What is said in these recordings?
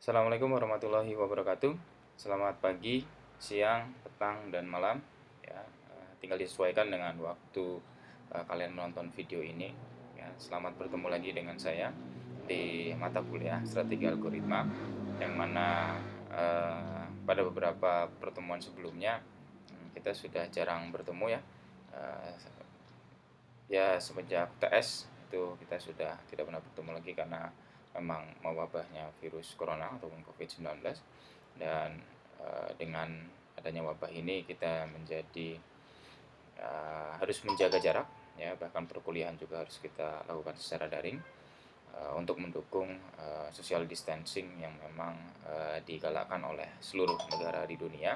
Assalamualaikum warahmatullahi wabarakatuh. Selamat pagi, siang, petang, dan malam. Ya, tinggal disesuaikan dengan waktu kalian menonton video ini. Ya, selamat bertemu lagi dengan saya di mata kuliah Strategi Algoritma, yang mana pada beberapa pertemuan sebelumnya kita sudah jarang bertemu ya. Eh, ya semenjak TS itu kita sudah tidak pernah bertemu lagi karena memang mewabahnya virus corona ataupun COVID-19. Dan dengan adanya wabah ini kita menjadi harus menjaga jarak ya, bahkan perkuliahan juga harus kita lakukan secara daring untuk mendukung social distancing yang memang digalakkan oleh seluruh negara di dunia,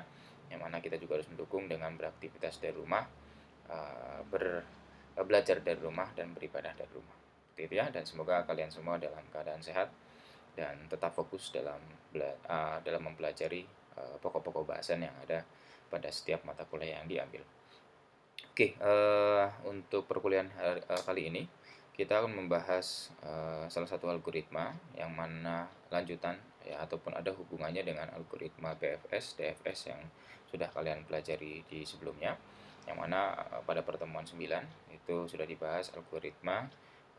yang mana kita juga harus mendukung dengan beraktivitas dari rumah, belajar dari rumah dan beribadah dari rumah. Seperti itu ya, dan semoga kalian semua dalam keadaan sehat dan tetap fokus dalam mempelajari pokok-pokok bahasan yang ada pada setiap mata kuliah yang diambil. Oke, untuk perkuliahan kali ini kita akan membahas salah satu algoritma yang mana lanjutan ya ataupun ada hubungannya dengan algoritma BFS, DFS yang sudah kalian pelajari di sebelumnya. Yang mana pada pertemuan 9 itu sudah dibahas algoritma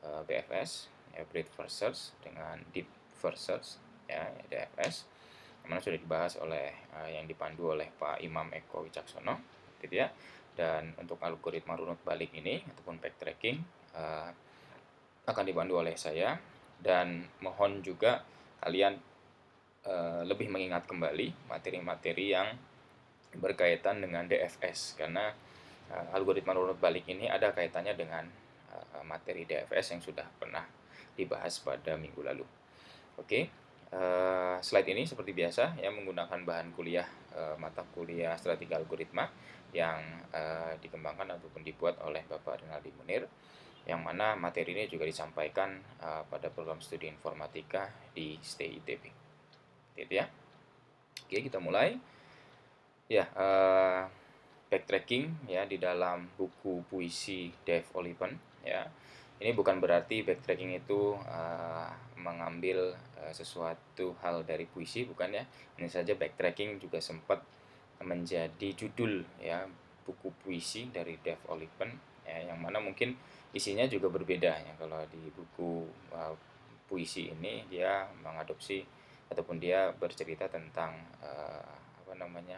BFS, ya, Breadth First Search dengan Deep First Search, ya, DFS, yang mana sudah dibahas oleh yang dipandu oleh Pak Imam Eko Wicaksono, gitu ya. Dan untuk algoritma runut balik ini ataupun backtracking akan dipandu oleh saya, dan mohon juga kalian lebih mengingat kembali materi-materi yang berkaitan dengan DFS, karena algoritma runut balik ini ada kaitannya dengan materi DFS yang sudah pernah dibahas pada minggu lalu. Oke, slide ini seperti biasa ya menggunakan bahan kuliah mata kuliah strategi algoritma yang dikembangkan ataupun dibuat oleh Bapak Rinaldi Munir, yang mana materi ini juga disampaikan pada program studi informatika di STI ITB. Gitu ya. Oke, kita mulai. Ya, backtracking ya di dalam buku puisi Dave Oliphant ya. Ini bukan berarti backtracking itu mengambil sesuatu hal dari puisi, bukan ya. Ini saja backtracking juga sempat menjadi judul ya buku puisi dari Dave Oliphant ya, yang mana mungkin isinya juga berbeda ya. Kalau di buku puisi ini dia mengadopsi ataupun dia bercerita tentang apa namanya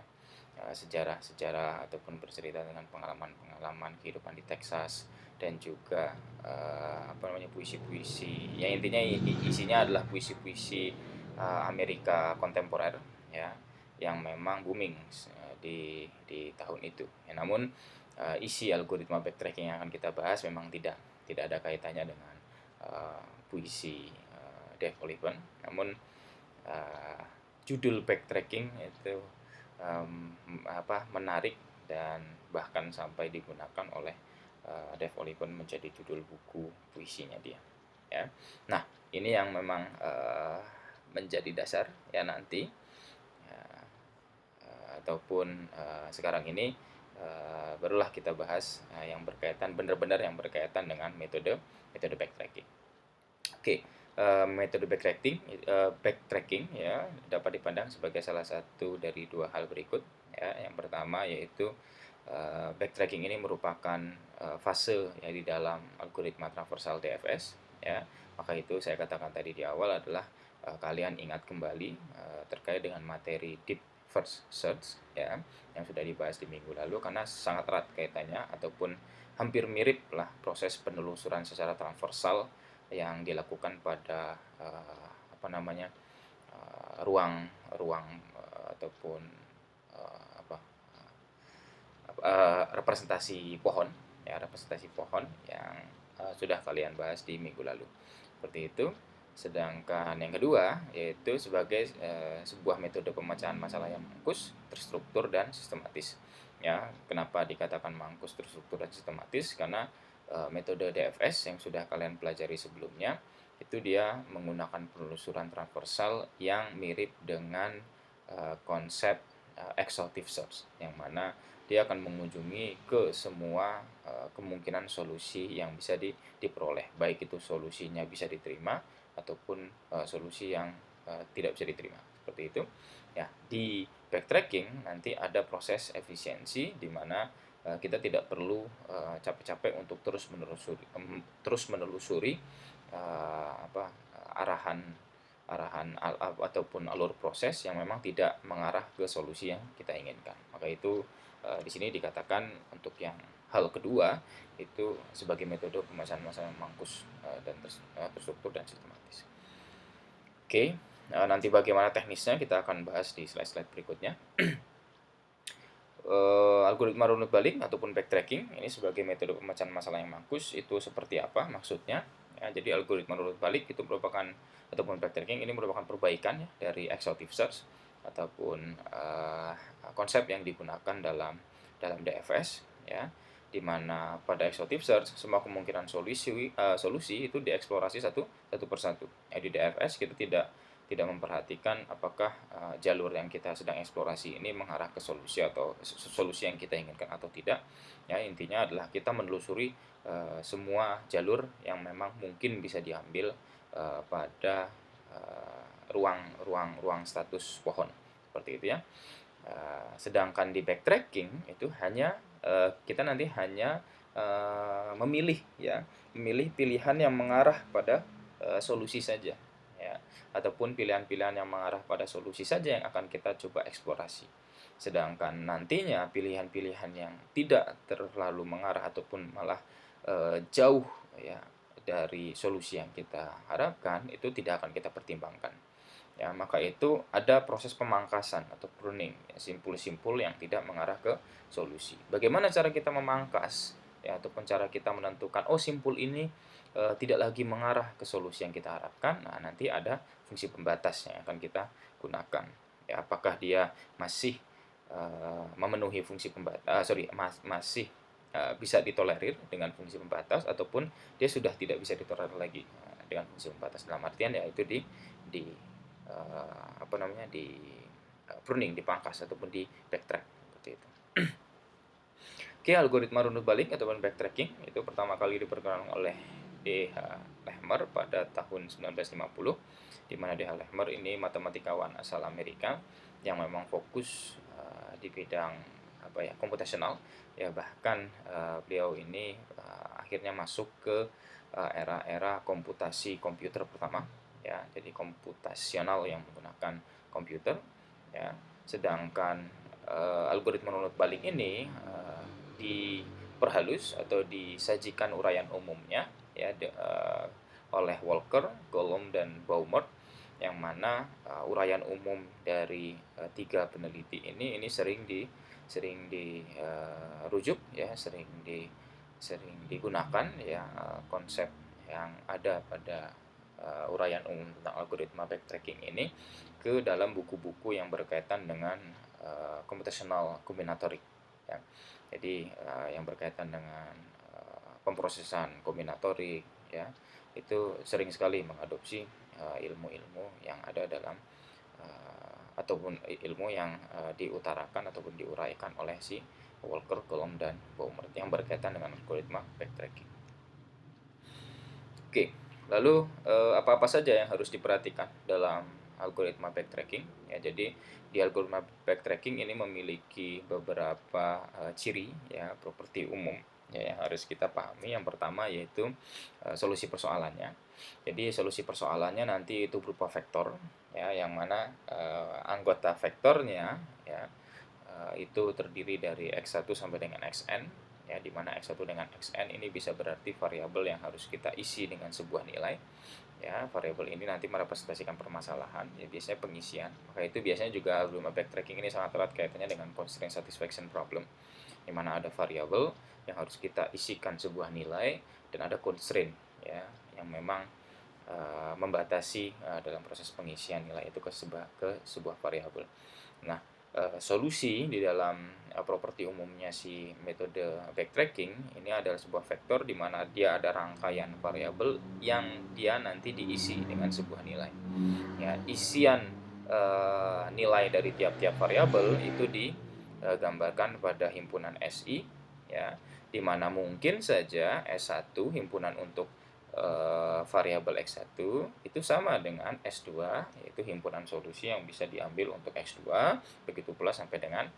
sejarah-sejarah ataupun bercerita dengan pengalaman-pengalaman kehidupan di Texas, dan juga apa namanya puisi-puisi yang intinya isinya adalah puisi-puisi Amerika kontemporer ya, yang memang booming di tahun itu ya. Namun isi algoritma backtracking yang akan kita bahas memang tidak ada kaitannya dengan puisi Dave Oliphant. Namun uh, judul backtracking itu menarik, dan bahkan sampai digunakan oleh Dave Oliphant menjadi judul buku puisinya dia ya. Nah, ini yang memang menjadi dasar ya nanti ya, ataupun sekarang ini barulah kita bahas yang berkaitan benar-benar yang berkaitan dengan metode metode backtracking. Oke, metode backtracking ya dapat dipandang sebagai salah satu dari dua hal berikut ya. Yang pertama yaitu backtracking ini merupakan fase ya di dalam algoritma transversal DFS ya. Maka itu saya katakan tadi di awal adalah kalian ingat kembali terkait dengan materi deep first search ya yang sudah dibahas di minggu lalu, karena sangat erat kaitannya ataupun hampir mirip lah proses penelusuran secara transversal yang dilakukan pada apa namanya ruang ruang ataupun apa representasi pohon ya, representasi pohon yang sudah kalian bahas di minggu lalu, seperti itu. Sedangkan yang kedua yaitu sebagai sebuah metode pemecahan masalah yang mangkus, terstruktur dan sistematis ya. Kenapa dikatakan mangkus, terstruktur dan sistematis? Karena metode DFS yang sudah kalian pelajari sebelumnya itu dia menggunakan penelusuran transversal yang mirip dengan konsep exhaustive search, yang mana dia akan mengunjungi ke semua kemungkinan solusi yang bisa diperoleh, baik itu solusinya bisa diterima ataupun solusi yang tidak bisa diterima. Seperti itu. Ya, di backtracking nanti ada proses efisiensi di mana kita tidak perlu capek-capek untuk terus menelusuri arahan ataupun alur proses yang memang tidak mengarah ke solusi yang kita inginkan. Maka itu di sini dikatakan untuk yang hal kedua itu sebagai metode pemecahan masalah yang mangkus dan terstruktur dan sistematis. Oke, nanti bagaimana teknisnya kita akan bahas di slide-slide berikutnya. Algoritma runut balik ataupun backtracking ini sebagai metode pemecahan masalah yang mangkus itu seperti apa maksudnya? Ya, jadi algoritma runut balik itu merupakan ataupun backtracking ini merupakan perbaikan ya, dari exhaustive search ataupun konsep yang digunakan dalam DFS ya, di mana pada exhaustive search semua kemungkinan solusi itu dieksplorasi satu persatu. Ya, di DFS kita tidak memperhatikan apakah jalur yang kita sedang eksplorasi ini mengarah ke solusi yang kita inginkan atau tidak. Ya, intinya adalah kita menelusuri semua jalur yang memang mungkin bisa diambil pada ruang status pohon seperti itu ya. Sedangkan di backtracking itu hanya kita nanti hanya memilih pilihan yang mengarah pada solusi saja ya, ataupun pilihan-pilihan yang mengarah pada solusi saja yang akan kita coba eksplorasi. Sedangkan nantinya pilihan-pilihan yang tidak terlalu mengarah ataupun malah jauh ya dari solusi yang kita harapkan itu tidak akan kita pertimbangkan. Ya, maka itu ada proses pemangkasan atau pruning, ya, simpul-simpul yang tidak mengarah ke solusi. Bagaimana cara kita memangkas ya, ataupun cara kita menentukan simpul ini tidak lagi mengarah ke solusi yang kita harapkan. Nah, nanti ada fungsi pembatas yang akan kita gunakan. Ya, apakah dia masih memenuhi fungsi pembatas, masih bisa ditolerir dengan fungsi pembatas ataupun dia sudah tidak bisa ditolerir lagi dengan fungsi pembatas. Dalam artian ya itu di pruning, dipangkas ataupun di backtrack seperti itu. Oke, algoritma runut balik ataupun backtracking itu pertama kali diperkenalkan oleh D.H. Lehmer pada tahun 1950, di mana D.H. Lehmer ini matematikawan asal Amerika yang memang fokus di bidang komputasional ya, bahkan beliau ini akhirnya masuk ke era komputasi komputer pertama ya, jadi komputasional yang menggunakan komputer ya. Sedangkan algoritma runut balik ini diperhalus atau disajikan uraian umumnya ya oleh Walker, Golomb dan Baumert, yang mana uraian umum dari tiga peneliti ini sering dirujuk ya, sering digunakan ya konsep yang ada pada uraian umum tentang algoritma backtracking ini ke dalam buku-buku yang berkaitan dengan computational combinatorik ya. Jadi yang berkaitan dengan pemrosesan kombinatorik ya, itu sering sekali mengadopsi ilmu-ilmu yang ada dalam ataupun ilmu yang diutarakan ataupun diuraikan oleh si Walker, Golomb dan Baumert yang berkaitan dengan algoritma backtracking. Oke, lalu apa-apa saja yang harus diperhatikan dalam algoritma backtracking ya. Jadi di algoritma backtracking ini memiliki beberapa ciri ya, properti umum ya, yang harus kita pahami. Yang pertama yaitu solusi persoalannya. Jadi solusi persoalannya nanti itu berupa vektor ya, yang mana anggota vektornya ya itu terdiri dari x1 sampai dengan xn ya, di mana x1 dengan xn ini bisa berarti variabel yang harus kita isi dengan sebuah nilai ya. Variabel ini nanti merepresentasikan permasalahan ya, biasanya pengisian. Maka itu biasanya juga algoritma backtracking ini sangat erat kaitannya dengan constraint satisfaction problem, di mana ada variabel yang harus kita isikan sebuah nilai dan ada constraint ya yang memang membatasi dalam proses pengisian nilai itu ke sebuah variabel. Nah, solusi di dalam properti umumnya si metode backtracking ini adalah sebuah vektor di mana dia ada rangkaian variabel yang dia nanti diisi dengan sebuah nilai. Ya, isian nilai dari tiap-tiap variabel itu digambarkan pada himpunan SI ya, di mana mungkin saja S1 himpunan untuk variabel X1 itu sama dengan S2, yaitu himpunan solusi yang bisa diambil untuk X2, begitu pula sampai dengan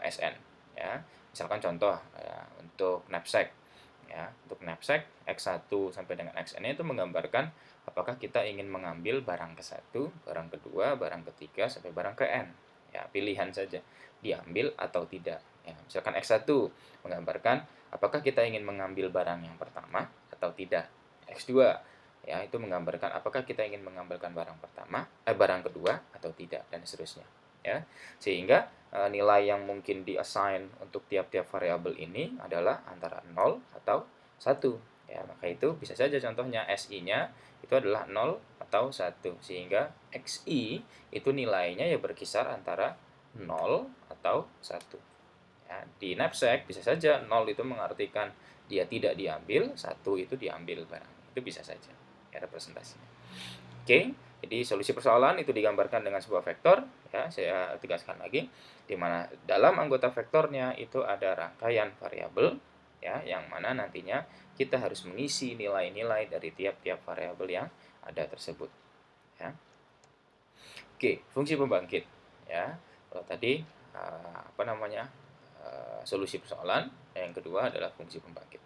Sn. Ya. Misalkan contoh untuk knapsack. Ya, untuk knapsack X1 sampai dengan Xn itu menggambarkan apakah kita ingin mengambil barang ke-1, barang kedua, barang ketiga, sampai barang ke N. Ya, pilihan saja, diambil atau tidak. Ya, misalkan X1 menggambarkan apakah kita ingin mengambil barang yang pertama atau tidak. X2 ya itu menggambarkan apakah kita ingin mengambilkan barang kedua atau tidak, dan seterusnya. Ya, sehingga nilai yang mungkin diassign untuk tiap-tiap variabel ini adalah antara 0 atau 1. Ya, maka itu bisa saja contohnya SI-nya itu adalah 0 atau 1, sehingga XI itu nilainya ya berkisar antara 0 atau 1. Ya, di knapsack bisa saja 0 itu mengartikan dia tidak diambil, 1 itu diambil barang. Itu bisa saja ya representasinya. Oke, jadi solusi persoalan itu digambarkan dengan sebuah vektor, ya saya tegaskan lagi, di mana dalam anggota vektornya itu ada rangkaian variabel, ya, yang mana nantinya kita harus mengisi nilai-nilai dari tiap-tiap variabel yang ada tersebut. Ya. Oke, fungsi pembangkit. Ya, kalau tadi solusi persoalan, yang kedua adalah fungsi pembangkit.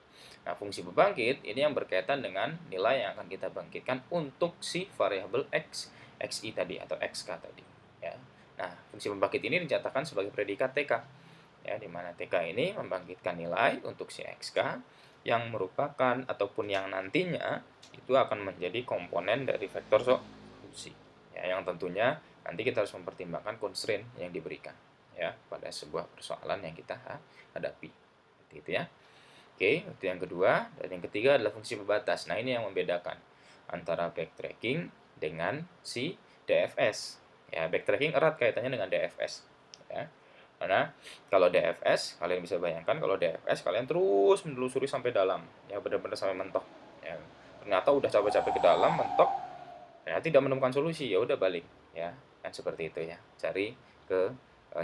Nah, fungsi pembangkit ini yang berkaitan dengan nilai yang akan kita bangkitkan untuk si variabel x, xi tadi atau xk tadi. Ya. Nah, fungsi pembangkit ini dinyatakan sebagai predikat TK, ya, di mana TK ini membangkitkan nilai untuk si xk yang merupakan ataupun yang nantinya itu akan menjadi komponen dari vektor solusi. Ya, yang tentunya nanti kita harus mempertimbangkan constraint yang diberikan ya pada sebuah persoalan yang kita hadapi. Seperti itu ya. Oke, itu yang kedua. Dan yang ketiga adalah fungsi pembatas. Nah, ini yang membedakan antara backtracking dengan si DFS. Ya, backtracking erat kaitannya dengan DFS. Ya. Karena kalau DFS, kalian bisa bayangkan kalau DFS kalian terus menelusuri sampai dalam. Ya, benar-benar sampai mentok. Ya. Ternyata udah capek-capek ke dalam, mentok, ternyata tidak menemukan solusi, ya udah balik. Ya, kan seperti itu ya. Cari ke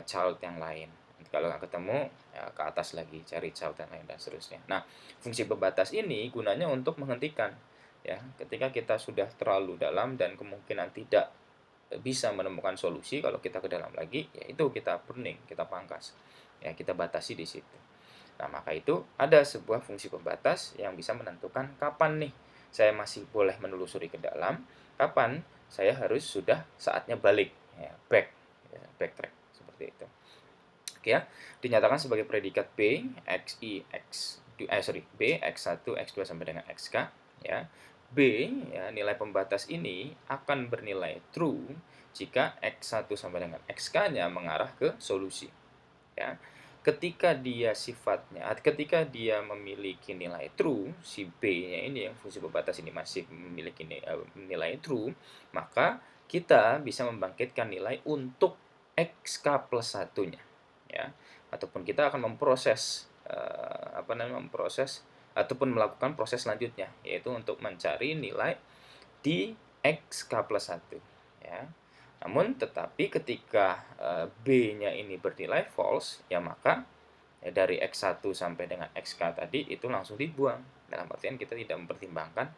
child yang lain. Kalau nggak ketemu, ya ke atas lagi, cari child yang lain, dan seterusnya. Nah, fungsi pembatas ini gunanya untuk menghentikan. Ya, ketika kita sudah terlalu dalam dan kemungkinan tidak bisa menemukan solusi, kalau kita ke dalam lagi, ya itu kita burning, kita pangkas. Ya, kita batasi di situ. Nah, maka itu ada sebuah fungsi pembatas yang bisa menentukan kapan nih saya masih boleh menelusuri ke dalam, kapan saya harus sudah saatnya balik, ya, backtrack seperti itu. Oke ya, dinyatakan sebagai predikat B, B, X1, X2 sampai dengan XK, ya. B, ya, nilai pembatas ini akan bernilai true jika X1 sampai dengan XK-nya mengarah ke solusi. Ya. Ketika dia memiliki nilai true, si B-nya ini yang fungsi pembatas ini masih memiliki nilai true, maka kita bisa membangkitkan nilai untuk XK plus satunya, ya, ataupun kita akan memproses ataupun melakukan proses selanjutnya, yaitu untuk mencari nilai di XK plus 1, ya. Namun tetapi ketika B-nya ini bernilai false, ya maka ya, dari X1 sampai dengan XK tadi itu langsung dibuang. Dalam artian kita tidak mempertimbangkan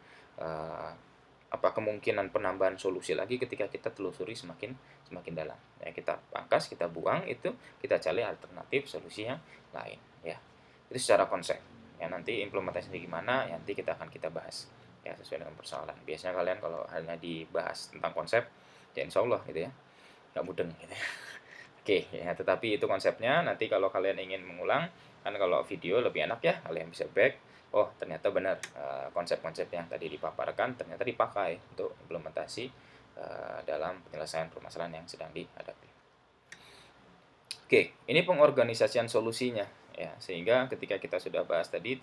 kemungkinan penambahan solusi lagi ketika kita telusuri semakin dalam. Ya, kita pangkas, kita buang itu, kita cari alternatif solusi yang lain. Ya, itu secara konsep. Ya, nanti implementasinya gimana, nanti kita bahas. Ya, sesuai dengan persoalan. Biasanya kalian kalau hanya dibahas tentang konsep, ya insya Allah gitu ya, nggak mudeng gitu ya. Oke, ya, tetapi itu konsepnya. Nanti kalau kalian ingin mengulang, kan kalau video lebih enak ya, kalian bisa back. Oh, ternyata benar konsep-konsep yang tadi dipaparkan ternyata dipakai untuk implementasi dalam penyelesaian permasalahan yang sedang dihadapi. Oke, ini pengorganisasian solusinya ya, sehingga ketika kita sudah bahas tadi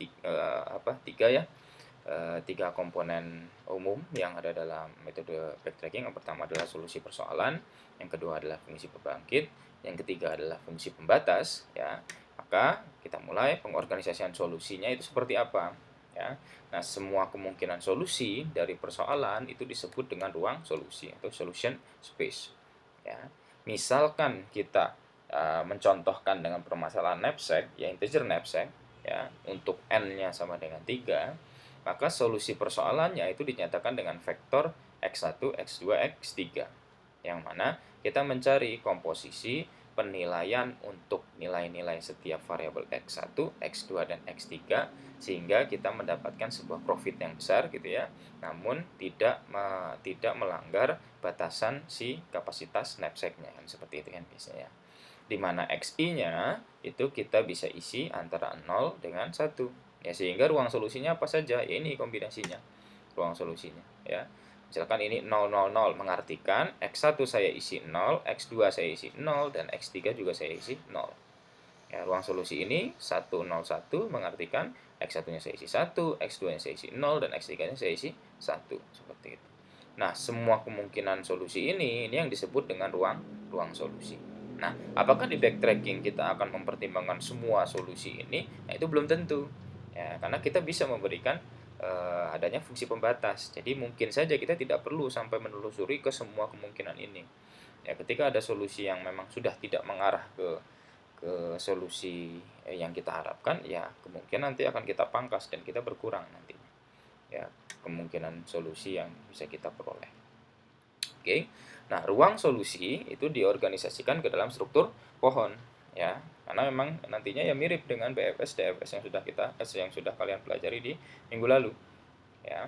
tiga komponen umum yang ada dalam metode backtracking. Yang pertama adalah solusi persoalan, yang kedua adalah fungsi pembangkit, yang ketiga adalah fungsi pembatas, ya. Maka kita mulai pengorganisasian solusinya itu seperti apa, ya. Nah, semua kemungkinan solusi dari persoalan itu disebut dengan ruang solusi atau solution space, ya. Misalkan kita mencontohkan dengan permasalahan knapsack, ya integer knapsack, ya, untuk n-nya sama dengan 3, maka solusi persoalannya itu dinyatakan dengan vektor X1, X2, X3. Yang mana kita mencari komposisi penilaian untuk nilai-nilai setiap variabel X1, X2, dan X3 sehingga kita mendapatkan sebuah profit yang besar gitu ya. Namun tidak melanggar batasan si kapasitas knapsack-nya kan seperti itu kan biasanya. Di mana XI-nya itu kita bisa isi antara 0 dengan 1. Ya, sehingga ruang solusinya apa saja? Ya ini kombinasinya. Ruang solusinya ya. Misalkan ini 0, 0, 0 mengartikan X1 saya isi 0, X2 saya isi 0, dan X3 juga saya isi 0. Ya, ruang solusi ini 1, 0, 1 mengartikan X1-nya saya isi 1, X2-nya saya isi 0, dan X3-nya saya isi 1. Seperti itu. Nah, semua kemungkinan solusi ini yang disebut dengan ruang solusi. Nah, apakah di backtracking kita akan mempertimbangkan semua solusi ini? Nah, itu belum tentu. Ya, karena kita bisa memberikan adanya fungsi pembatas. Jadi mungkin saja kita tidak perlu sampai menelusuri ke semua kemungkinan ini. Ya, ketika ada solusi yang memang sudah tidak mengarah ke solusi yang kita harapkan, ya kemungkinan nanti akan kita pangkas dan kita berkurang nantinya. Ya, kemungkinan solusi yang bisa kita peroleh. Oke. Nah, ruang solusi itu diorganisasikan ke dalam struktur pohon ya. Karena memang nantinya ya mirip dengan BFS DFS yang sudah kalian pelajari di minggu lalu ya.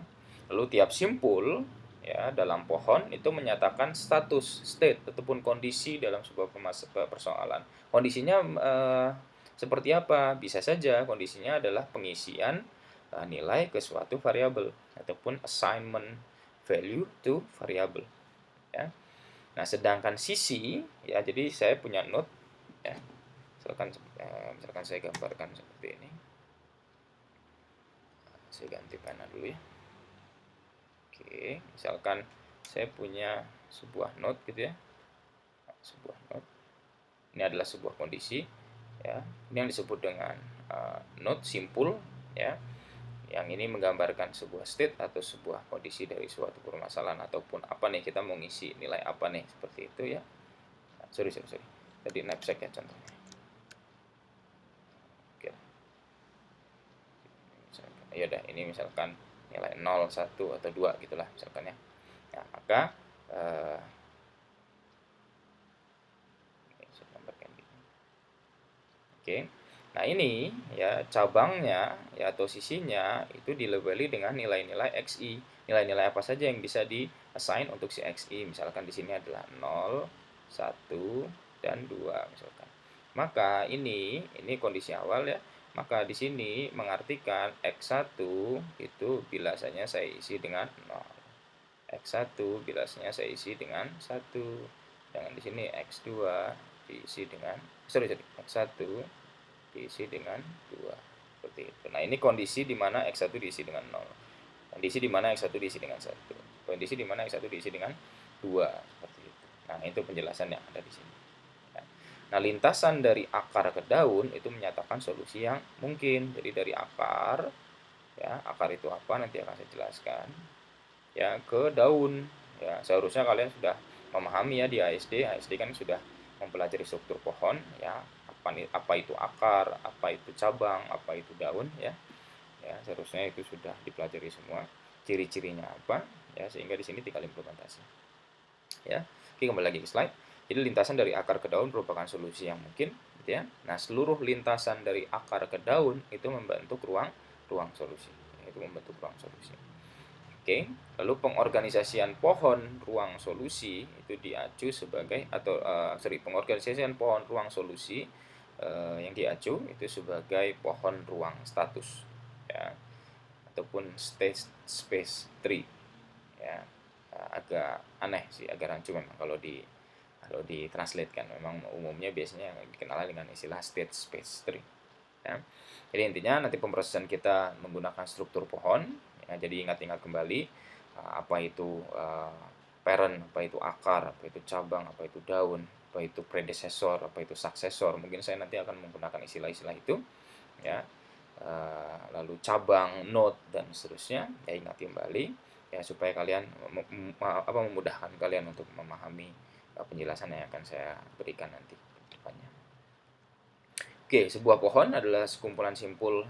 Lalu tiap simpul ya dalam pohon itu menyatakan status, state ataupun kondisi dalam sebuah persoalan. Kondisinya seperti apa? Bisa saja kondisinya adalah pengisian nilai ke suatu variabel ataupun assignment value to variable ya. Nah, sedangkan sisi ya, jadi saya punya node ya. Misalkan saya gambarkan seperti ini. Saya ganti pena dulu ya. Oke, misalkan saya punya sebuah node gitu ya. Sebuah node. Ini adalah sebuah kondisi ya. Ini yang disebut dengan node simpul ya. Yang ini menggambarkan sebuah state atau sebuah kondisi dari suatu permasalahan ataupun apa nih, kita mau ngisi nilai apa nih, seperti itu ya. Sorry. Tadi knapsack ya contohnya. Oke. Ya udah, ini misalkan nilai 0, 1 atau 2 gitulah misalkan ya. Nah, maka saya gambarkan gitu. Oke. Nah, ini ya cabangnya ya atau sisinya itu dilabeli dengan nilai-nilai XI. Nilai-nilai apa saja yang bisa di-assign untuk si XI. Misalkan di sini adalah 0, 1, dan 2 misalkan. Maka ini kondisi awal ya. Maka di sini mengartikan X1 itu bilasanya saya isi dengan 0. X1 bilasanya saya isi dengan 1. Dan di sini X2 diisi dengan X1 diisi dengan 2. Seperti itu. Nah, ini kondisi di mana X1 diisi dengan 0. Kondisi di mana X1 diisi dengan 1. Kondisi di mana X1 diisi dengan 2. Seperti itu. Nah, itu penjelasan yang ada di sini. Nah, lintasan dari akar ke daun itu menyatakan solusi yang mungkin. Jadi dari akar, ya, akar itu apa nanti akan saya jelaskan. Ya, ke daun. Ya, seharusnya kalian sudah memahami ya di ASD. ASD kan sudah mempelajari struktur pohon, ya. Apa itu akar, apa itu cabang, apa itu daun, ya. Ya, seharusnya itu sudah dipelajari semua. Ciri-cirinya apa, ya, sehingga di sini tinggal implementasi. Ya. Oke, kembali lagi ke slide. Jadi lintasan dari akar ke daun merupakan solusi yang mungkin, gitu ya. Nah, seluruh lintasan dari akar ke daun itu membentuk ruang solusi. Itu membentuk ruang solusi. Oke, lalu pengorganisasian pohon ruang solusi itu diacu sebagai pengorganisasian pohon ruang solusi yang diacu itu sebagai pohon ruang status ya, ataupun state space tree ya. Agak aneh sih, agak rancu memang kalau di translate kan, memang umumnya biasanya dikenal dengan istilah state space tree ya. Jadi intinya nanti pemrosesan kita menggunakan struktur pohon ya, jadi ingat-ingat kembali apa itu parent, apa itu akar, apa itu cabang, apa itu daun, apa itu predecessor, apa itu successor. Mungkin saya nanti akan menggunakan istilah-istilah itu ya. Lalu cabang, node, dan seterusnya ya, ingat kembali ya, supaya kalian memudahkan kalian untuk memahami penjelasan yang akan saya berikan nanti ke depannya. Oke, sebuah pohon adalah sekumpulan simpul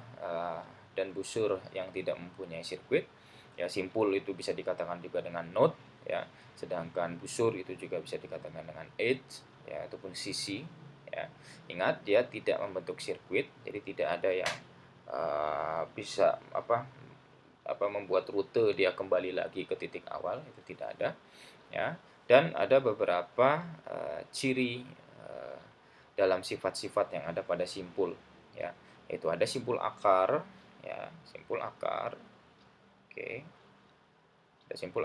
dan busur yang tidak mempunyai sirkuit. Ya, simpul itu bisa dikatakan juga dengan node, ya. Sedangkan busur itu juga bisa dikatakan dengan edge, ya, ataupun sisi, ya. Ingat, dia tidak membentuk sirkuit, jadi tidak ada yang bisa membuat rute dia kembali lagi ke titik awal, itu tidak ada, ya. Dan ada beberapa ciri dalam sifat-sifat yang ada pada simpul, ya, yaitu ada simpul akar, ya, simpul akar. Oke, ada simpul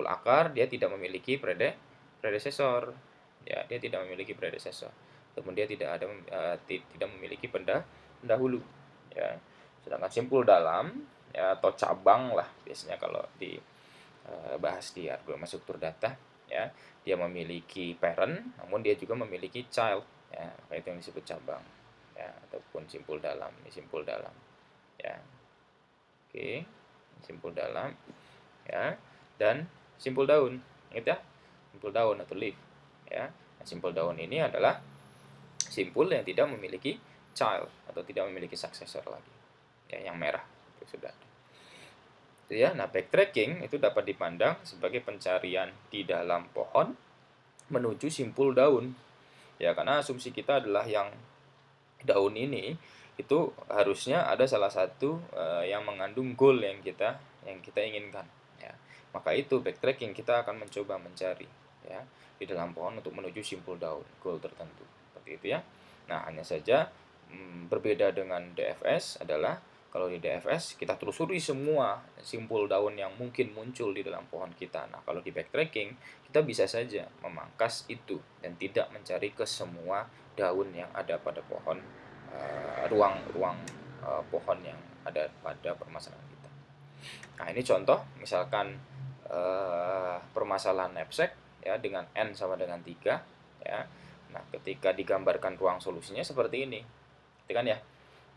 akar dia tidak memiliki predesesor, ya, dia tidak memiliki predesesor, ataupun dia tidak memiliki pendahulu, ya. Sedangkan simpul dalam, ya, atau cabang lah biasanya kalau bahas di algoritma struktur data, ya, dia memiliki parent, namun dia juga memiliki child, ya, itu yang disebut cabang, ya, ataupun simpul dalam. Ini simpul dalam, ya. Oke, simpul dalam, ya, dan simpul daun, ingat ya, simpul daun atau leaf, ya. Nah, simpul daun ini adalah simpul yang tidak memiliki child atau tidak memiliki successor lagi, ya, yang merah itu sudah ada. Ya, nah, backtracking itu dapat dipandang sebagai pencarian di dalam pohon menuju simpul daun. Ya, karena asumsi kita adalah yang daun ini itu harusnya ada salah satu yang mengandung goal yang kita inginkan, ya. Maka itu backtracking, kita akan mencoba mencari, ya, di dalam pohon untuk menuju simpul daun goal tertentu, seperti itu, ya. Nah, hanya saja berbeda dengan DFS adalah kalau di DFS kita telusuri semua simpul daun yang mungkin muncul di dalam pohon kita. Nah, kalau di backtracking kita bisa saja memangkas itu dan tidak mencari ke semua daun yang ada pada pohon, ruang-ruang pohon yang ada pada permasalahan kita. Nah, ini contoh misalkan permasalahan knapsack, ya, dengan n sama dengan 3, ya. Nah, ketika digambarkan ruang solusinya seperti ini. Itu kan, ya.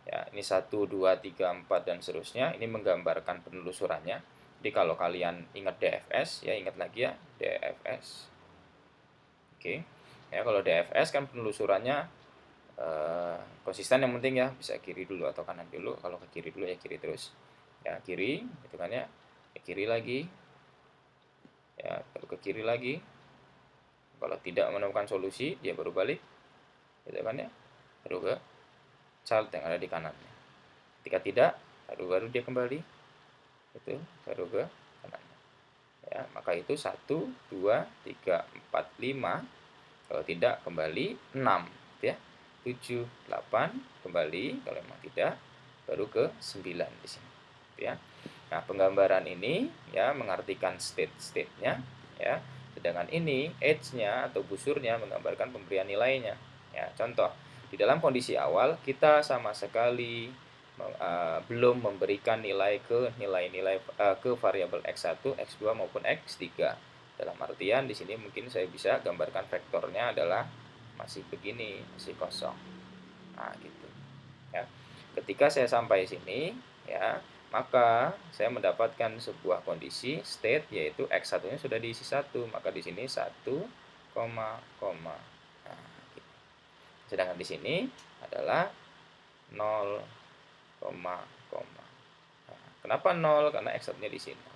Ya, ini 1 2 3 4 dan seterusnya. Ini menggambarkan penelusurannya. Jadi kalau kalian ingat DFS, ya, ingat lagi, ya, DFS. Oke. Ya, kalau DFS kan penelusurannya konsisten, yang penting, ya, bisa kiri dulu atau kanan dulu. Kalau ke kiri dulu, ya kiri terus, ya, kiri gitu kan, ya, kiri lagi, ya, baru ke kiri lagi. Kalau tidak menemukan solusi, dia baru balik gitu kan, ya, baru ke child yang ada di kanannya. Ketika tidak, baru dia kembali, itu baru ke kanannya, ya. Maka itu 1 2 3 4 5. Kalau tidak, kembali 6, ya. 7 8, kembali. Kalau memang tidak, baru ke 9 di sini, ya. Nah, penggambaran ini, ya, mengartikan state-nya, ya. Sedangkan ini edge-nya atau busurnya menggambarkan pemberian nilainya, ya. Contoh, di dalam kondisi awal kita sama sekali belum memberikan nilai ke variabel x1, x2 maupun x3. Dalam artian di sini mungkin saya bisa gambarkan vektornya adalah masih begini, masih kosong. Nah, gitu, ya. Ketika saya sampai sini, ya, maka saya mendapatkan sebuah kondisi state, yaitu x1-nya sudah diisi 1, maka di sini 1, koma. Nah, gitu. Sedangkan di sini adalah 0, koma. Nah, kenapa 0? Karena x1-nya di sini.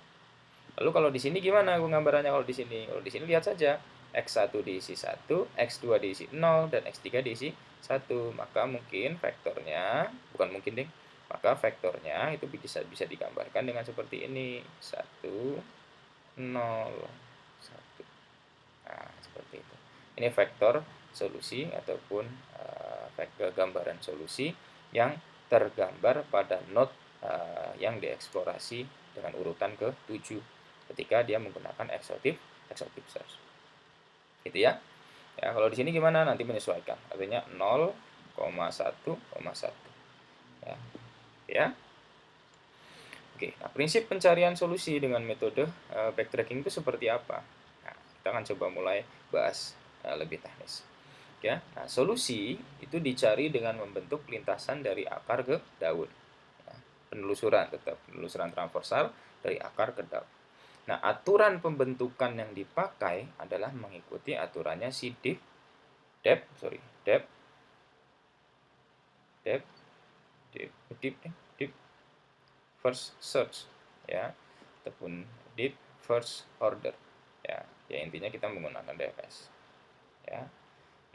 Lalu kalau di sini gimana gambarannya kalau di sini? Kalau di sini lihat saja, x1 diisi 1, x2 diisi 0, dan x3 diisi 1. Maka mungkin vektornya, bukan mungkin deh, maka vektornya itu bisa digambarkan dengan seperti ini. 1, 0, 1. Nah, seperti itu. Ini vektor solusi ataupun vektor gambaran solusi yang tergambar pada node yang dieksplorasi dengan urutan ke-7 ketika dia menggunakan exhaustive search. Gitu, ya. Ya, kalau di sini gimana? Nanti menyesuaikan. Artinya 0,1,1. Ya. Ya. Oke, nah, prinsip pencarian solusi dengan metode backtracking itu seperti apa? Nah, kita akan coba mulai bahas lebih teknis. Ya, nah, solusi itu dicari dengan membentuk lintasan dari akar ke daun. Ya, penelusuran transversal dari akar ke daun. Nah, aturan pembentukan yang dipakai adalah mengikuti aturannya si depth, first search, ya, ataupun did first order, ya. Ya intinya kita menggunakan DFS, ya.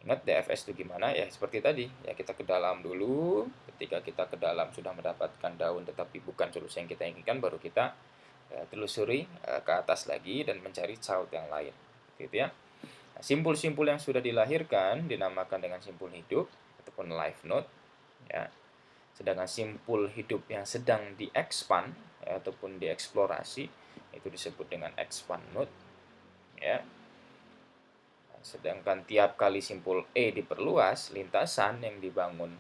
Ingat DFS itu gimana? Ya seperti tadi, ya kita ke dalam dulu. Ketika kita ke dalam sudah mendapatkan daun tetapi bukan solusi yang kita inginkan, baru kita telusuri ke atas lagi dan mencari child yang lain, gitu ya. Nah, simpul-simpul yang sudah dilahirkan dinamakan dengan simpul hidup ataupun life node, ya. Sedangkan simpul hidup yang sedang diekspand, ya, ataupun dieksplorasi itu disebut dengan expand node, ya. Sedangkan tiap kali simpul E diperluas, lintasan yang dibangun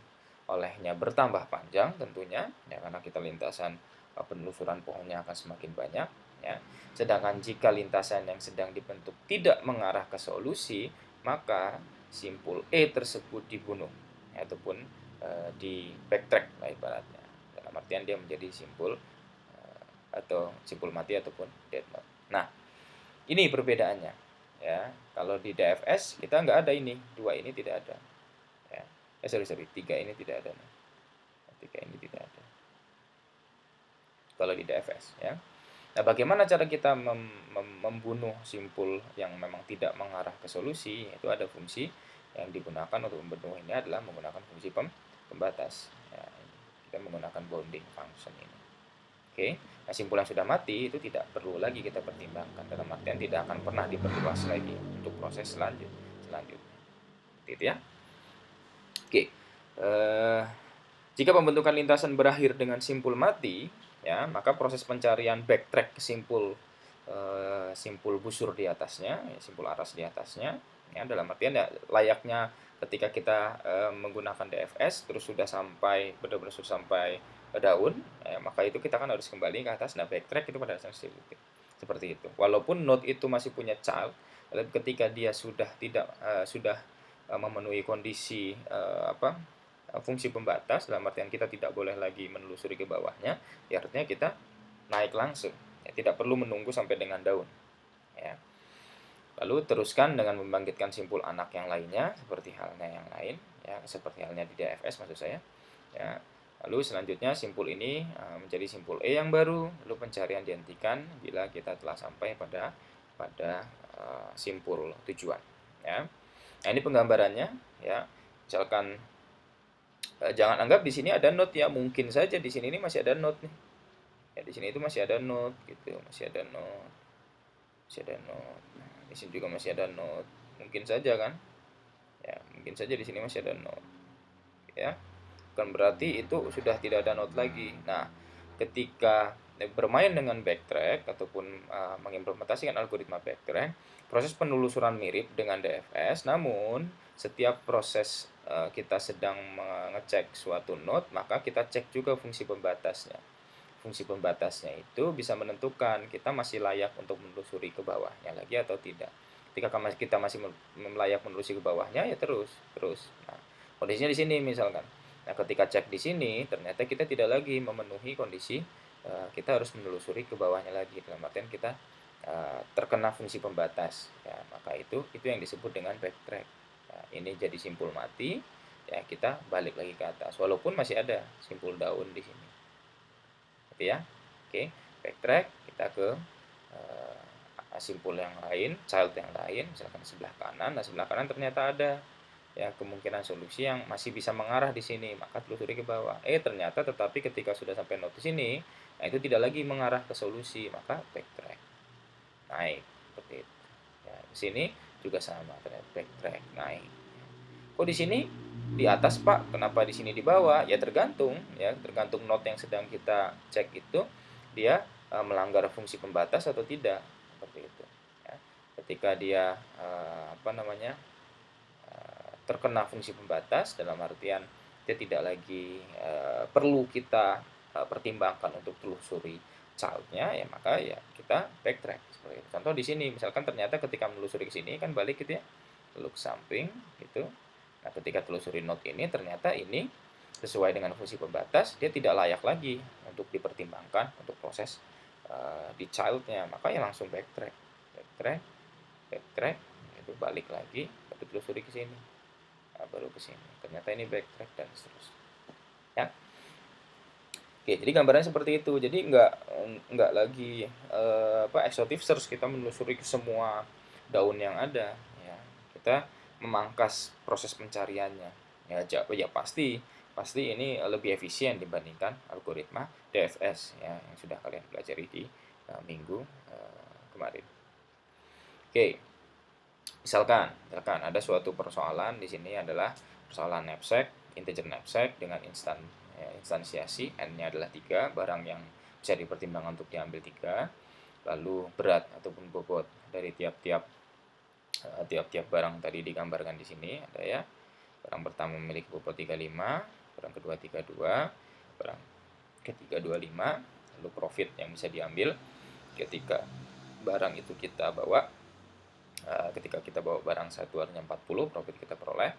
olehnya bertambah panjang tentunya, ya, karena kita lintasan penelusuran pohonnya akan semakin banyak, ya. Sedangkan jika lintasan yang sedang dibentuk tidak mengarah ke solusi, maka simpul E tersebut dibunuh, ya, ataupun di backtrack lah ibaratnya. Dalam artian dia menjadi simpul atau simpul mati ataupun dead node. Nah, ini perbedaannya, ya. Kalau di DFS kita nggak ada ini, dua ini tidak ada, ya. Sorry, tiga ini tidak ada, tiga ini tidak ada. Kalau di DFS, ya. Nah, bagaimana cara kita membunuh simpul yang memang tidak mengarah ke solusi? Itu ada fungsi yang digunakan untuk membunuh ini adalah menggunakan fungsi pembatas. Ya, kita menggunakan bounding function ini. Oke, nah simpul yang sudah mati itu tidak perlu lagi kita pertimbangkan, dalam artian tidak akan pernah diperluas lagi untuk proses selanjutnya. Gitu ya. Oke, jika pembentukan lintasan berakhir dengan simpul mati, ya, maka proses pencarian backtrack ke simpul busur di atasnya, ya, simpul aras di atasnya, ya, dalam artian ya, layaknya ketika kita menggunakan DFS terus sudah sampai benar-benar sudah sampai daun, ya, maka itu kita kan harus kembali ke atas. Nah, backtrack itu pada dasarnya seperti itu. Walaupun node itu masih punya child, tapi ketika dia sudah tidak memenuhi kondisi fungsi pembatas, dalam artian kita tidak boleh lagi menelusuri ke bawahnya, ya artinya kita naik langsung, ya, tidak perlu menunggu sampai dengan daun, ya. Lalu teruskan dengan membangkitkan simpul anak yang lainnya seperti halnya yang lain, ya, seperti halnya di DFS maksud saya, ya. Lalu selanjutnya simpul ini menjadi simpul E yang baru, lalu pencarian dihentikan bila kita telah sampai pada simpul tujuan, ya. Nah, ini penggambarannya, ya. Misalkan jangan anggap di sini ada note, ya, mungkin saja di sini ini masih ada note nih, ya, di sini itu masih ada note gitu, masih ada note, nah, di sini juga masih ada note, mungkin saja kan, ya, mungkin saja di sini masih ada note, ya, bukan berarti itu sudah tidak ada note lagi. Nah, ketika bermain dengan backtrack ataupun mengimplementasikan algoritma backtrack, proses penelusuran mirip dengan DFS, namun setiap proses kita sedang mengecek suatu node, maka kita cek juga fungsi pembatasnya. Fungsi pembatasnya itu bisa menentukan kita masih layak untuk menelusuri ke bawahnya lagi atau tidak. Ketika kita masih layak menelusuri ke bawahnya, ya terus. Nah, kondisinya di sini misalkan. Nah, ketika cek di sini, ternyata kita tidak lagi memenuhi kondisi, kita harus menelusuri ke bawahnya lagi. Dalam artian kita terkena fungsi pembatas. Ya, maka itu yang disebut dengan backtrack. Nah, ini jadi simpul mati, ya kita balik lagi ke atas. Walaupun masih ada simpul daun di sini. Gitu ya. Oke, backtrack kita ke simpul yang lain, child yang lain, misalkan sebelah kanan. Nah, sebelah kanan ternyata ada, ya, kemungkinan solusi yang masih bisa mengarah di sini, maka telusuri ke bawah. Ternyata tetapi ketika sudah sampai node di sini, nah itu tidak lagi mengarah ke solusi, maka backtrack. Naik seperti itu. Ya, di sini juga sama, ternyata backtrack naik. Kok di sini di atas, Pak? Kenapa di sini di bawah? Ya tergantung, ya, tergantung node yang sedang kita cek itu dia melanggar fungsi pembatas atau tidak, seperti itu. Ya. Ketika dia terkena fungsi pembatas, dalam artian dia tidak lagi perlu kita pertimbangkan untuk telusuri childnya, ya maka ya kita backtrack seperti itu. Contoh di sini misalkan ternyata ketika menelusuri ke sini kan balik gitu ya, lalu ke samping gitu. Nah, ketika telusuri node ini ternyata ini sesuai dengan fungsi pembatas, dia tidak layak lagi untuk dipertimbangkan untuk proses di childnya, maka ya langsung backtrack, backtrack, itu balik lagi, baru telusuri ke sini, nah, baru ke sini. Ternyata ini backtrack dan seterusnya. Ya. Oke, jadi gambarannya seperti itu. Jadi nggak lagi exhaustive search, kita menelusuri ke semua daun yang ada, ya. Kita memangkas proses pencariannya. Ya pasti pasti ini lebih efisien dibandingkan algoritma DFS, ya, yang sudah kalian pelajari di minggu kemarin. Oke, misalkan ada suatu persoalan di sini adalah persoalan knapsack, integer knapsack dengan instansiasi n-nya adalah 3, barang yang bisa dipertimbangkan untuk diambil 3, lalu berat ataupun bobot dari tiap-tiap barang tadi digambarkan di sini ada, ya. Barang pertama memiliki bobot 35, barang kedua 32, barang ketiga 25, lalu profit yang bisa diambil ketika barang itu kita bawa. Ketika kita bawa barang 1 artinya 40, profit kita peroleh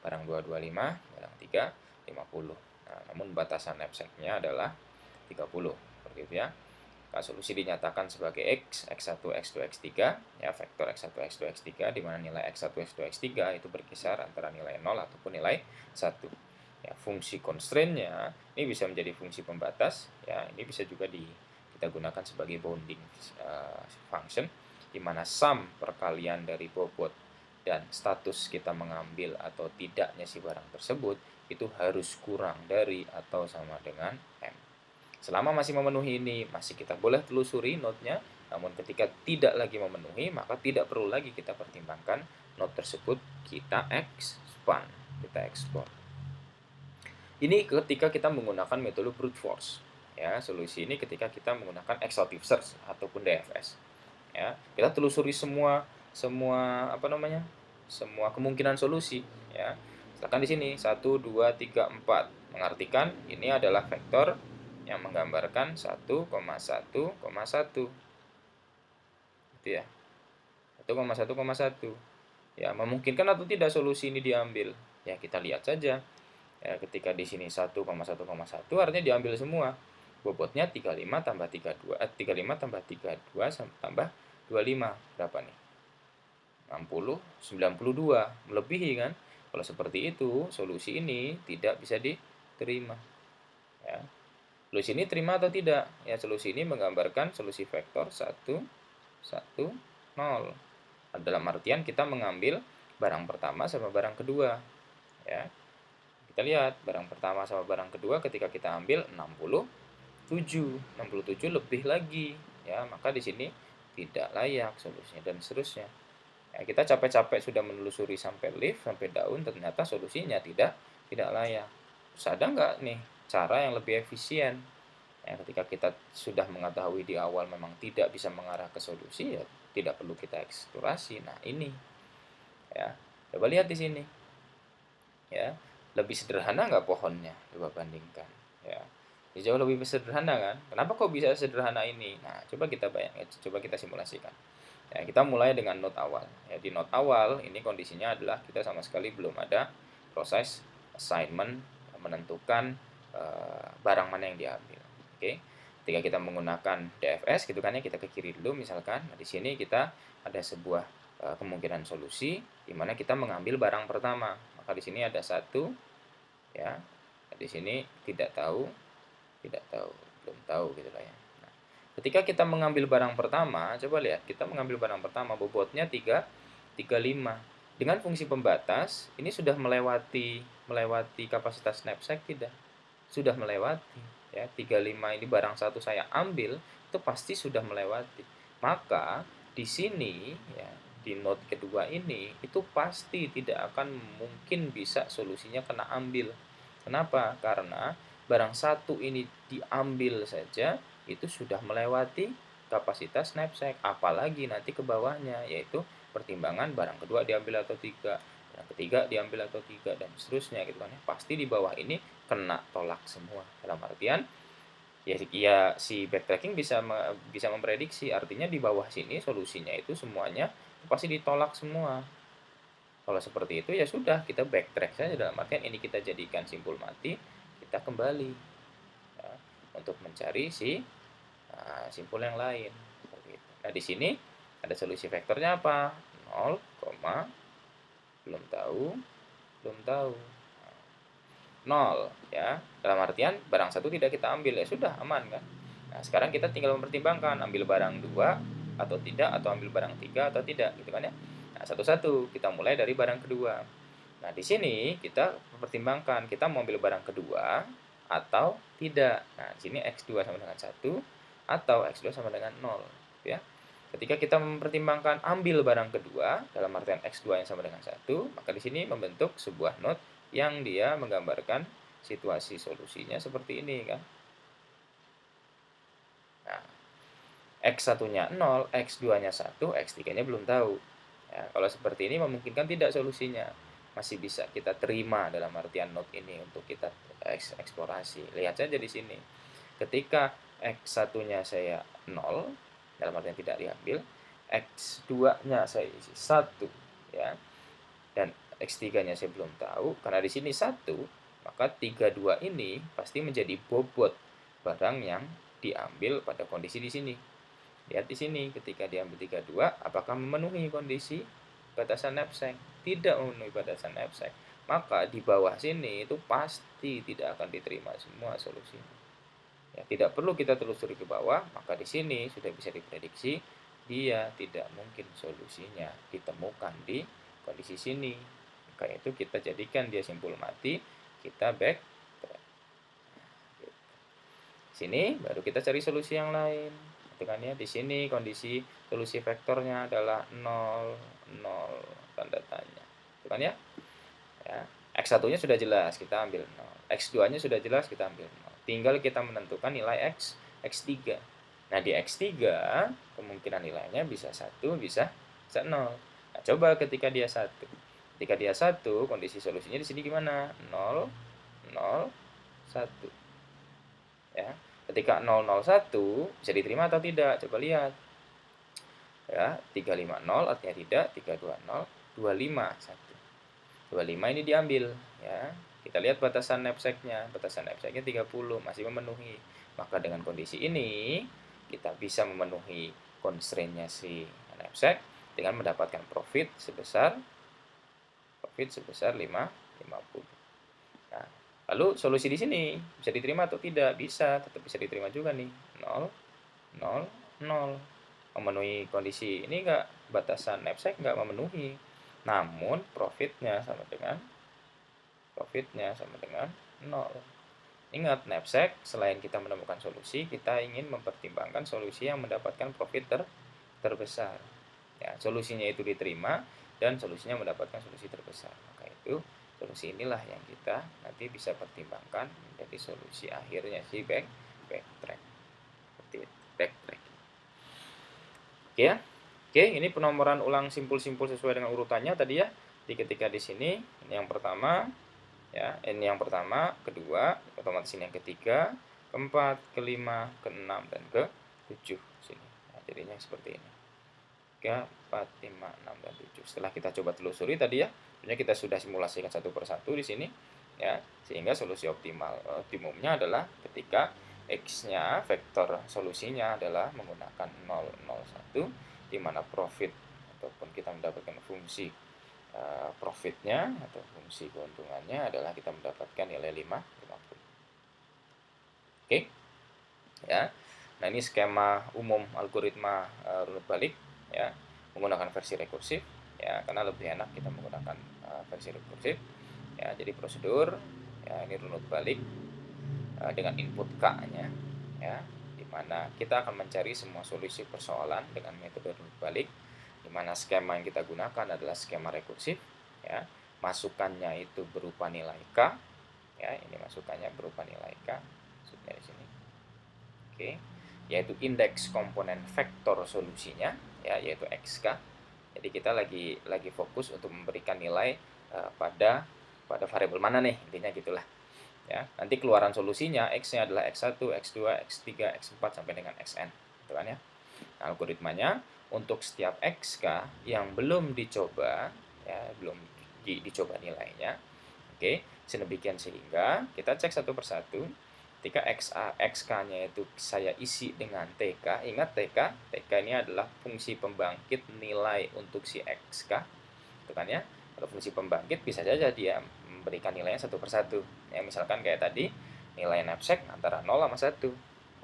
barang 2 25, barang 3 50. Nah, namun batasan knapsack-nya adalah 30, seperti itu, ya. Nah, solusi dinyatakan sebagai X1, X2, X3, ya, vektor X1, X2, X3, di mana nilai X1, X2, X3 itu berkisar antara nilai 0 ataupun nilai 1. Ya, fungsi constraint-nya ini bisa menjadi fungsi pembatas, ya, ini bisa juga kita gunakan sebagai bounding function, di mana sum perkalian dari bobot dan status kita mengambil atau tidaknya si barang tersebut itu harus kurang dari atau sama dengan M. Selama masih memenuhi ini, masih kita boleh telusuri node-nya, namun ketika tidak lagi memenuhi, maka tidak perlu lagi kita pertimbangkan node tersebut, kita expand, kita ekspor. Ini ketika kita menggunakan metode brute force. Ya, solusi ini ketika kita menggunakan exhaustive search ataupun DFS. Ya, kita telusuri semua semua apa namanya? Semua kemungkinan solusi, ya. Misalkan di sini 1 2 3 4 mengartikan ini adalah vektor yang menggambarkan 1,1,1. Gitu, ya. 1,1,1. Ya, memungkinkan atau tidak solusi ini diambil? Ya, kita lihat saja. Ya, ketika di sini 1,1,1 artinya diambil semua. Bobotnya 35 tambah 32, 35 tambah 32 tambah 25. Berapa nih? 60, 92. Melebihi, kan? Kalau seperti itu, solusi ini tidak bisa diterima. Ya. Solusi ini terima atau tidak? Ya, solusi ini menggambarkan solusi vektor 1, 1, 0. Dalam artian kita mengambil barang pertama sama barang kedua. Ya. Kita lihat barang pertama sama barang kedua ketika kita ambil 67 lebih lagi, ya, maka di sini tidak layak solusinya dan seterusnya. Ya, kita capek-capek sudah menelusuri sampai leaf, sampai daun, ternyata solusinya tidak layak. Terus ada nggak nih cara yang lebih efisien? Ya, ketika kita sudah mengetahui di awal memang tidak bisa mengarah ke solusi, ya tidak perlu kita eksplorasi. Nah, ini, ya, coba lihat di sini, ya, lebih sederhana nggak pohonnya, coba bandingkan, ya. Jauh lebih sederhana, kan? Kenapa kok bisa sederhana ini? Nah, coba kita simulasikan, ya. Kita mulai dengan node awal, ya. Di node awal ini kondisinya adalah kita sama sekali belum ada proses assignment menentukan barang mana yang diambil. Oke, ketika kita menggunakan DFS gitu, kan, ya, kita ke kiri dulu misalkan. Nah, di sini kita ada sebuah kemungkinan solusi di mana kita mengambil barang pertama. Maka di sini ada 1, ya. Di sini tidak tahu, belum tahu, gitu lah, ya. Nah, ketika kita mengambil barang pertama, coba lihat, kita mengambil barang pertama bobotnya 35. Dengan fungsi pembatas, ini sudah melewati kapasitas knapsack tidak? Sudah melewati, ya. 35 ini barang satu saya ambil, itu pasti sudah melewati. Maka di sini, ya, di node kedua ini itu pasti tidak akan mungkin bisa solusinya kena ambil. Kenapa? Karena barang satu ini diambil saja itu sudah melewati kapasitas knapsack, apalagi nanti ke bawahnya, yaitu pertimbangan barang kedua diambil atau tidak, barang ketiga diambil atau tidak, dan seterusnya, gitu, kan, ya. Pasti di bawah ini kena tolak semua. Dalam artian, ya si backtracking bisa memprediksi, artinya di bawah sini solusinya itu semuanya pasti ditolak semua. Kalau seperti itu, ya sudah, kita backtrack saja, dalam artian ini kita jadikan simpul mati, kita kembali, ya, untuk mencari simpul yang lain, seperti itu. Nah, di sini ada solusi vektornya apa? 0, belum tahu, belum tahu. 0 ya. Dalam artian barang satu tidak kita ambil, ya sudah aman kan. Nah, sekarang kita tinggal mempertimbangkan ambil barang 2 atau tidak, atau ambil barang 3 atau tidak gitu kan ya. Nah, satu-satu kita mulai dari barang kedua. Nah, di sini kita mempertimbangkan kita mau ambil barang kedua atau tidak. Nah, di sini X2 sama dengan 1 atau X2 sama dengan 0 ya. Ketika kita mempertimbangkan ambil barang kedua dalam artian X2 yang sama dengan 1, maka di sini membentuk sebuah not yang dia menggambarkan situasi solusinya seperti ini kan. Nah, X1-nya 0, X2-nya 1, X3-nya belum tahu. Ya, kalau seperti ini memungkinkan tidak solusinya. Masih bisa kita terima dalam artian not ini untuk kita eksplorasi. Lihat saja di sini. Ketika X1-nya saya 0, dalam artian tidak diambil, X2-nya saya isi 1 ya. Dan X3-nya saya belum tahu, karena di sini 1, maka 32 ini pasti menjadi bobot barang yang diambil pada kondisi di sini. Lihat di sini, ketika diambil 32, apakah memenuhi kondisi batasan knapsack? Tidak memenuhi batasan knapsack. Maka di bawah sini itu pasti tidak akan diterima semua solusinya. Ya, tidak perlu kita telusuri ke bawah, maka di sini sudah bisa diprediksi dia tidak mungkin solusinya ditemukan di kondisi sini. Maka itu kita jadikan dia simpul mati, kita back track. Sini baru kita cari solusi yang lain. Itu kan ya, di sini kondisi solusi vektornya adalah 0, 0, tanda tanya. Itu kan ya? Ya. X1-nya sudah jelas, kita ambil 0. X2-nya sudah jelas, kita ambil 0. Tinggal kita menentukan nilai X, X3. Nah, di X3, kemungkinan nilainya bisa 1, bisa 0. Nah, coba ketika dia 1. Ketika dia 1, kondisi solusinya di sini gimana? 0, 0, 1. Ya. Ketika 0, 0, 1, bisa diterima atau tidak? Coba lihat. Ya, 350 artinya tidak, 320, 25, 1. 25 ini diambil ya. Kita lihat batasan knapsacknya. Batasan knapsacknya 30, masih memenuhi. Maka dengan kondisi ini kita bisa memenuhi constraint-nya si knapsack dengan mendapatkan profit sebesar 50. Nah, lalu solusi di sini bisa diterima atau tidak? Bisa, tetap bisa diterima juga nih. 0, 0, 0. Memenuhi kondisi ini enggak? Batasan knapsack enggak memenuhi. Namun profitnya sama dengan 0. Ingat, knapsack selain kita menemukan solusi, kita ingin mempertimbangkan solusi yang mendapatkan profit terbesar. Ya, solusinya itu diterima dan solusinya mendapatkan solusi terbesar. Maka itu solusi inilah yang kita nanti bisa pertimbangkan menjadi solusi akhirnya si backtrack. Seperti itu, backtrack. Oke ya. Oke, ini penomoran ulang simpul-simpul sesuai dengan urutannya tadi ya. Jadi ketika di sini, ini yang pertama, ya, ini yang pertama, kedua, otomatis ini yang ketiga, keempat, kelima, keenam, dan ke-7 sini. Nah, jadinya seperti ini. 3, 4, 5, 6, dan 7. Setelah kita coba telusuri tadi ya, sebenarnya kita sudah simulasikan satu persatu di sini, ya, sehingga solusi optimumnya adalah ketika X-nya, vektor solusinya adalah menggunakan 0, 0, 1, di mana profit ataupun kita mendapatkan fungsi profitnya atau fungsi keuntungannya adalah kita mendapatkan nilai 5, 50. Oke, ya. Nah, ini skema umum algoritma runut balik ya, menggunakan versi rekursif ya, karena lebih enak kita menggunakan versi rekursif ya. Jadi prosedur ya, ini runut balik dengan input K-nya ya, di mana kita akan mencari semua solusi persoalan dengan metode runut balik, di mana skema yang kita gunakan adalah skema rekursif ya. Masukannya itu berupa nilai K ya, ini masukannya berupa nilai K maksudnya di sini. Oke, yaitu indeks komponen vektor solusinya ya, yaitu XK. Jadi kita lagi fokus untuk memberikan nilai pada variabel mana nih, intinya gitulah. Ya, nanti keluaran solusinya X-nya adalah X1, X2, X3, X4 sampai dengan Xn, gitu kan ya. Nah, algoritmanya untuk setiap XK yang belum dicoba ya, belum dicoba nilainya. Oke, sedemikian sehingga kita cek satu persatu. Ketika XK-nya itu saya isi dengan TK, ingat TK ini adalah fungsi pembangkit nilai untuk si XK, itu kan ya. Kalau fungsi pembangkit bisa saja dia memberikan nilainya satu per satu. Ya, misalkan kayak tadi nilai knapsack antara 0 sama 1.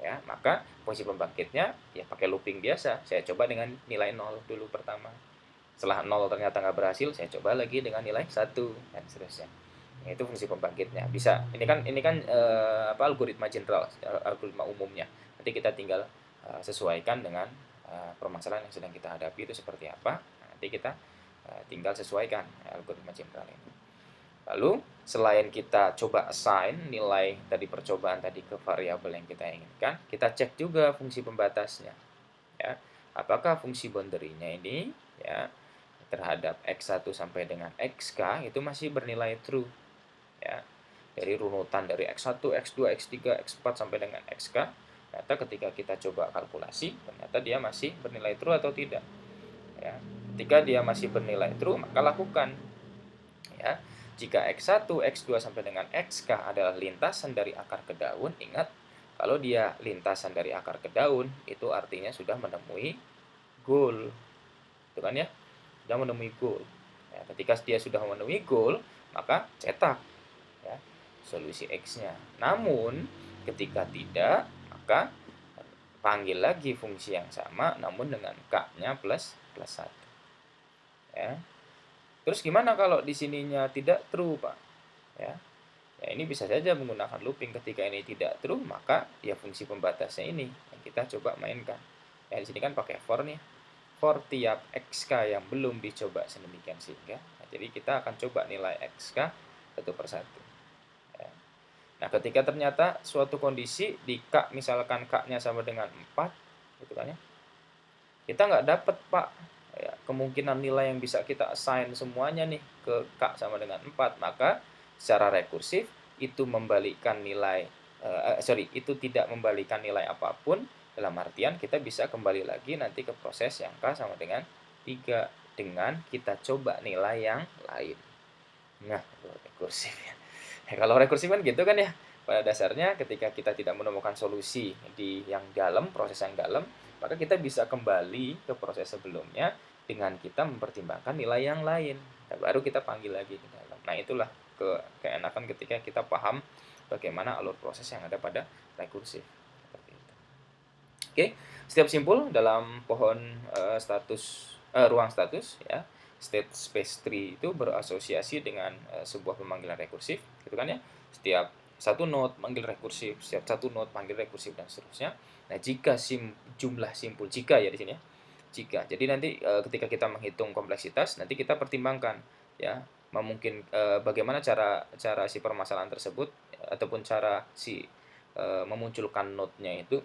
Ya, maka fungsi pembangkitnya ya pakai looping biasa. Saya coba dengan nilai 0 dulu pertama. Setelah 0 ternyata nggak berhasil, saya coba lagi dengan nilai 1 dan seterusnya. Nah, itu fungsi pembangkitnya. Bisa. Ini kan algoritma general, algoritma umumnya. Nanti kita tinggal sesuaikan dengan permasalahan yang sedang kita hadapi itu seperti apa. Nanti kita tinggal sesuaikan algoritma general ini. Lalu selain kita coba assign nilai tadi percobaan tadi ke variabel yang kita inginkan, kita cek juga fungsi pembatasnya. Ya, apakah fungsi boundary-nya ini ya terhadap x1 sampai dengan xk itu masih bernilai true. Ya, dari runutan dari x1, x2, x3, x4 sampai dengan xk, ternyata ketika kita coba kalkulasi, ternyata dia masih bernilai true atau tidak. Ya, ketika dia masih bernilai true, maka lakukan. Ya, jika x1, x2 sampai dengan xk adalah lintasan dari akar ke daun, ingat kalau dia lintasan dari akar ke daun, itu artinya sudah menemui goal. Itu kan ya, sudah menemui goal. Ya, ketika dia sudah menemui goal, maka cetak ya solusi x-nya. Namun ketika tidak, maka panggil lagi fungsi yang sama namun dengan k-nya plus 1. Ya. Terus gimana kalau di sininya tidak true, Pak? Ya. Ya, ini bisa saja menggunakan looping. Ketika ini tidak true, maka ya fungsi pembatasnya ini yang kita coba mainkan. Ya, di sini kan pakai for nih. For tiap xk yang belum dicoba sedemikian sehingga. Nah, jadi kita akan coba nilai xk satu per satu. Ya. Nah, ketika ternyata suatu kondisi di k, misalkan k-nya sama dengan 4, gitu kan ya. Kita nggak dapat, Pak. Ya, kemungkinan nilai yang bisa kita assign semuanya nih ke k sama dengan 4, maka secara rekursif itu membalikkan nilai itu tidak membalikan nilai apapun, dalam artian kita bisa kembali lagi nanti ke proses yang k sama dengan 3 dengan kita coba nilai yang lain. Nah, rekursif ya. Ya, kalau rekursif kan gitu kan ya. Pada dasarnya ketika kita tidak menemukan solusi di yang dalam, proses yang dalam, maka kita bisa kembali ke proses sebelumnya dengan kita mempertimbangkan nilai yang lain. Nah, baru kita panggil lagi ke dalam. Nah, itulah keenakan ketika kita paham bagaimana alur proses yang ada pada rekursif. Seperti itu. Oke, setiap simpul dalam pohon ruang status ya, state space tree itu berasosiasi dengan sebuah pemanggilan rekursif, gitu kan ya. Setiap satu node manggil rekursif, setiap satu node panggil rekursif dan seterusnya. Nah, jika jumlah simpul, jika ya di sini ya, jika. Jadi nanti ketika kita menghitung kompleksitas, nanti kita pertimbangkan ya, bagaimana cara si permasalahan tersebut ataupun cara si memunculkan node-nya itu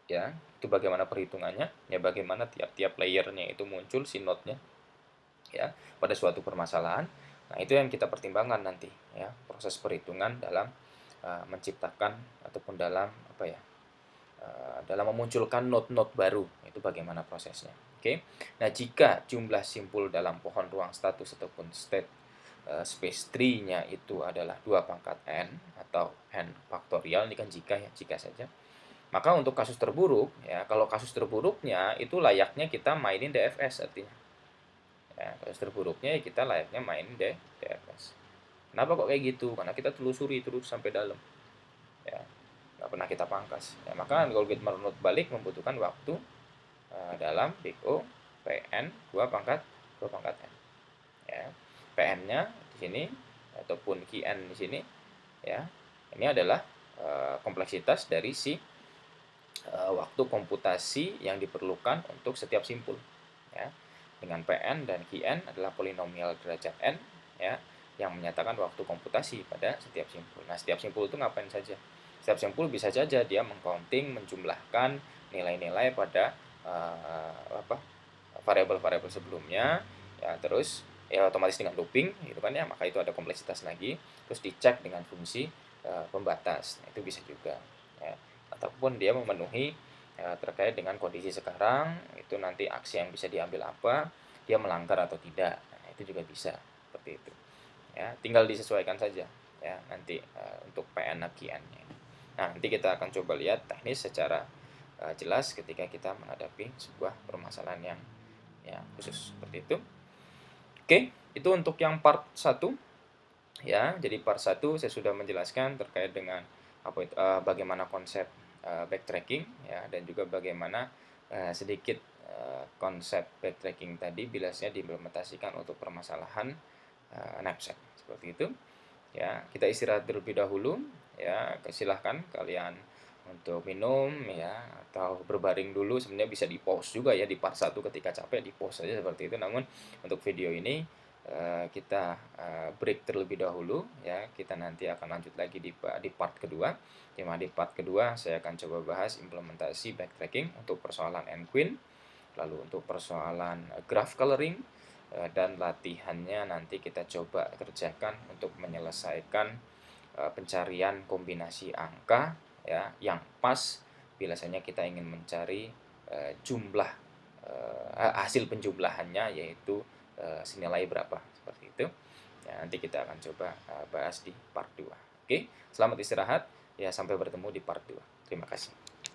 ya, itu bagaimana perhitungannya, ya bagaimana tiap-tiap layernya itu muncul si node-nya ya pada suatu permasalahan. Nah, itu yang kita pertimbangkan nanti ya, proses perhitungan dalam menciptakan ataupun dalam dalam memunculkan node-node baru, itu bagaimana prosesnya. Oke. Nah, jika jumlah simpul dalam pohon ruang status ataupun state space tree-nya itu adalah 2 pangkat n atau n faktorial, ini kan jika ya, jika saja. Maka untuk kasus terburuk ya, kalau kasus terburuknya itu layaknya kita mainin DFS artinya. Ya, kasus terburuknya kita layaknya main DFS. Kenapa kok kayak gitu? Karena kita telusuri terus sampai dalam. Ya, nggak pernah kita pangkas. Ya, maka algoritma runut balik membutuhkan waktu dalam big O PN 2 pangkat n. Ya, PN-nya di sini ataupun QN di sini ya. Ini adalah kompleksitas dari si waktu komputasi yang diperlukan untuk setiap simpul ya, dengan PN dan QN adalah polinomial derajat n ya, yang menyatakan waktu komputasi pada setiap simpul. Nah, setiap simpul itu ngapain saja? Setiap simpul bisa saja dia mengcounting, menjumlahkan nilai-nilai pada variabel-variabel sebelumnya ya, terus ya otomatis dengan looping gitu kan ya, maka itu ada kompleksitas lagi, terus dicek dengan fungsi pembatas. Nah, itu bisa juga ya, ataupun dia memenuhi terkait dengan kondisi sekarang, itu nanti aksi yang bisa diambil apa, dia melanggar atau tidak. Nah, itu juga bisa seperti itu ya, tinggal disesuaikan saja ya nanti untuk PN QN-nya. Nah, nanti kita akan coba lihat teknis secara jelas ketika kita menghadapi sebuah permasalahan yang khusus seperti itu. Oke, itu untuk yang part 1. Ya, jadi part satu saya sudah menjelaskan terkait dengan bagaimana konsep backtracking ya, dan juga bagaimana sedikit konsep backtracking tadi bilasnya diimplementasikan untuk permasalahan knapsack seperti itu. Ya, kita istirahat terlebih dahulu ya, silahkan kalian untuk minum ya, atau berbaring dulu. Sebenarnya bisa di pause juga ya di part satu, ketika capek di pause saja seperti itu. Namun untuk video ini kita break terlebih dahulu ya, kita nanti akan lanjut lagi di part kedua. Di part kedua saya akan coba bahas implementasi backtracking untuk persoalan nQueen, lalu untuk persoalan graph coloring, dan latihannya nanti kita coba kerjakan untuk menyelesaikan pencarian kombinasi angka ya yang pas biasanya kita ingin mencari jumlah hasil penjumlahannya, yaitu senilai berapa seperti itu ya. Nanti kita akan coba bahas di part 2. Oke, selamat istirahat ya, sampai bertemu di part 2. Terima kasih.